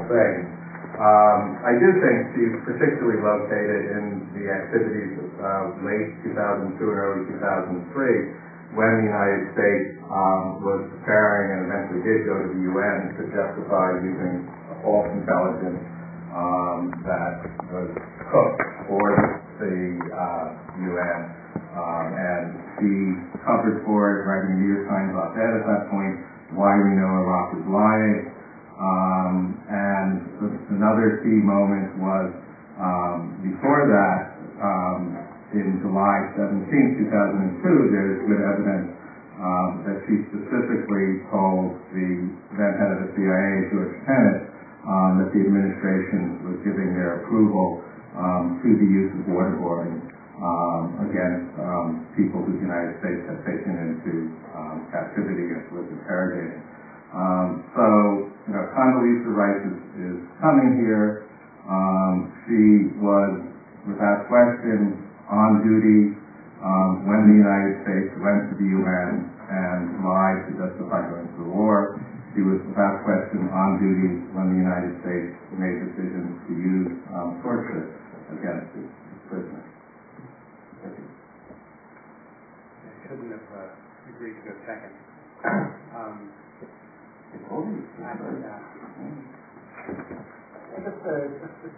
thing. I do think she's particularly located in the activities of late 2002 and early 2003, when the United States was preparing and eventually did go to the UN to justify using false intelligence that was cooked for the UN. And she covered for it, writing a New York Times op-ed at that point, Why We Know Iraq is Lying. And another key moment was before that, in July 17, 2002, there's good evidence that she specifically told the then head of the CIA, George Tenet, that the administration was giving their approval to the use of waterboarding against people who the United States had taken into captivity and was interrogating. So, Condoleezza Rice is coming here. She was, without question, on duty when the United States went to the UN and lied to justify going to the war. She was, without question, on duty when the United States made decisions to use torture against its prisoners. I couldn't have agreed to a second. Just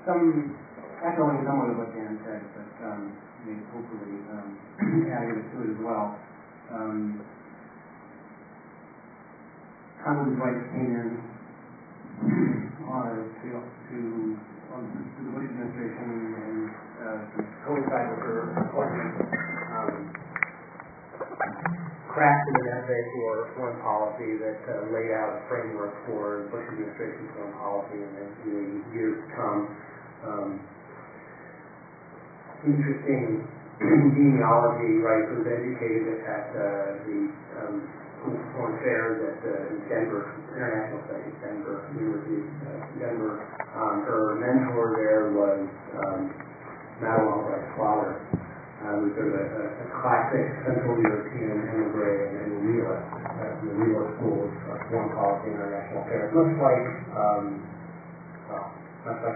some echoing somewhat of what Dan said, but hopefully adding to it as well. Condoleezza Rice came in to the Bush administration and coincided with her appointment. Crafted an essay for foreign policy that laid out a framework for Bush administration foreign policy in the years to come. Interesting genealogy, right? Was educated at the School of Foreign Affairs in Denver, International Studies, Denver, University of Denver. Her mentor there was Madeline Albright's father. Who's sort of a classic Central European emigre and realist, the realist school of foreign policy and international affairs, much like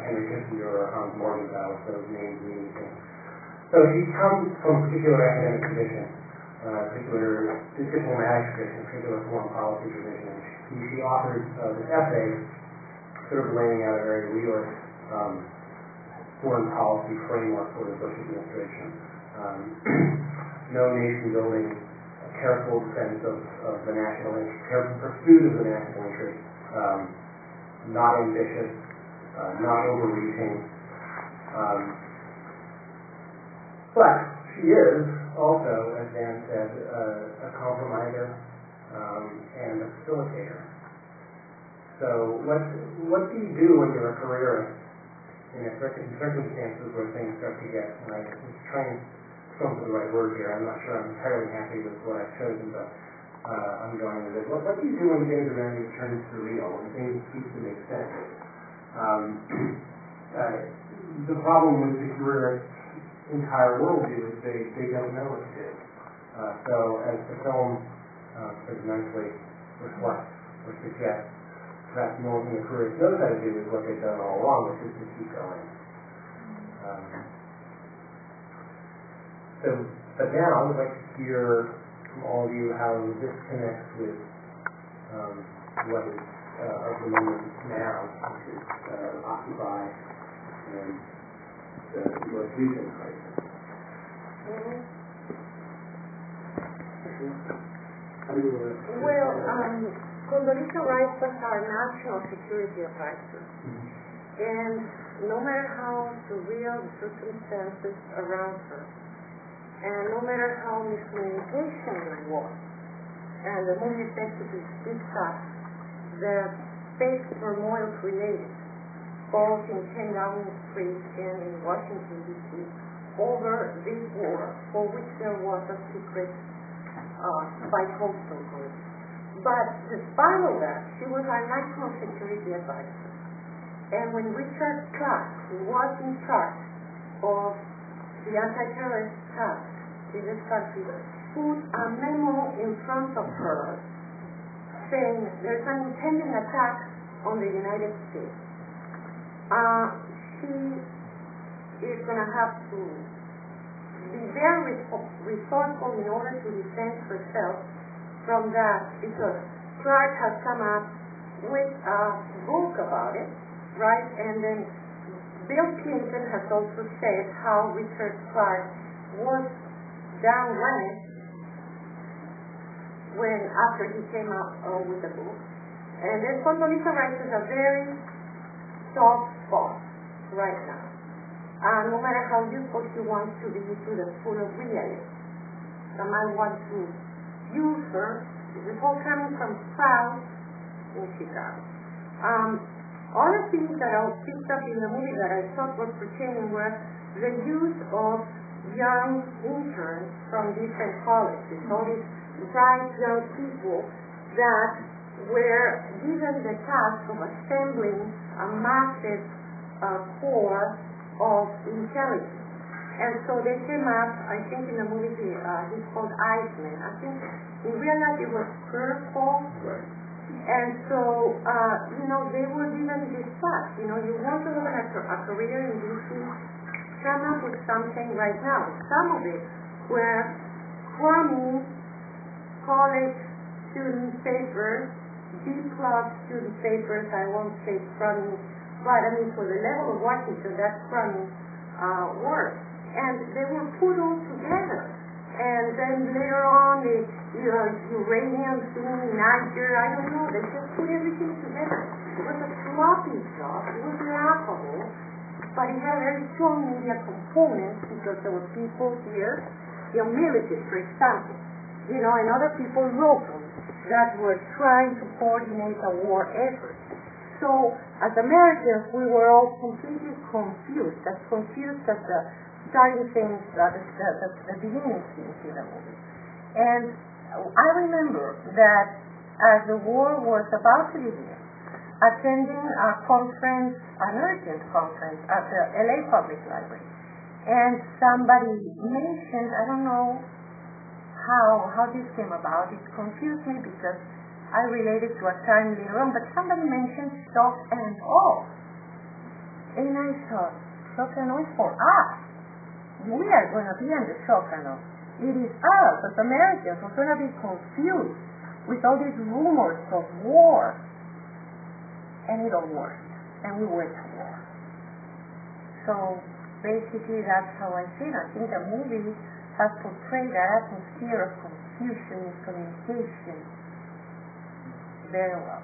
Henry Kissinger or Hans Morgenthau, if those names mean anything. So she comes from a particular academic tradition, particular diplomatic tradition, particular foreign policy tradition. She authored this essay, sort of laying out a very realist foreign policy framework for the Bush administration. No nation building, a careful defense of the national interest, careful pursuit of the national interest, not ambitious, not overreaching. But she is also, as Dan said, a compromiser and a facilitator. So what do you do when you're a careerist in circumstances where things start to get, and I'm trying to come to the right word here, I'm not sure I'm entirely happy with what I've chosen, but I'm going with it. What do you do when things around you turn surreal, when things cease to make sense? The problem with the careerist's entire worldview is they don't know what to do. So as the film sort of nicely reflects or suggests, perhaps the only thing a careerist knows how to do is what they've done all along, which is to keep going. But now I would like to hear from all of you how this connects with what is of the moment now, which is Occupy and the most recent crisis. Well, Condoleezza Rice was our national security advisor. And no matter how surreal the circumstances around her, and no matter how miscommunication there was, and the movie executives discussed the fake turmoil created, both in 10 Downing Street and in Washington, D.C., over this war, for which there was a secret bi-coastal group. But despite all that, she was our national security advisor. And when Richard Clark, who was in charge of the anti-terrorist task in this country, put a memo in front of her saying there's an impending attack on the United States. she is going to have to be very resourceful in order to defend herself from that, because Clark has come up with a book about it, right? And then Bill Clinton has also said how Richard Clark was downrank after he came out with the book. And then Condoleezza Rice is a very soft spot right now. No matter how useful she wants to be to the full of realism. Some might want to use her. This is all coming from South in Chicago. Other things that I picked up in the movie that I thought was pertaining were the use of young interns from different colleges, all these bright young people that were given the task of assembling a massive core of intelligence. And so they came up, I think in the movie he's called Iceman. I think in real life it was Curveball. Right. And so, they were given this task. You want to have a career in DC, come up with something right now. Some of it were crumbing college student papers, B-plus student papers, I won't say crumbing, but I mean for the level of Washington, that's crumbing work. And they were put all together. And then later on, the uranium thing in Niger, I don't know, they just put everything together. It was a sloppy job, it was laughable, but it had a very strong media component because there were people here, military, for example, and other people locally that were trying to coordinate a war effort. So, as Americans, we were all completely confused as the starting things, the beginning things in the movie. And I remember that as the war was about to begin, attending a conference, an urgent conference at the LA Public Library, and somebody mentioned, I don't know how this came about, it confused me because I related to a time later on, but somebody mentioned shock and awe. And I thought, shock and awe for us. We are going to be under shock and awe. It is us, as Americans, who are going to be confused with all these rumors of war. And it all worked. And we went to war. So, basically, that's how I see it. I think the movie has portrayed that atmosphere of confusion, miscommunication very well.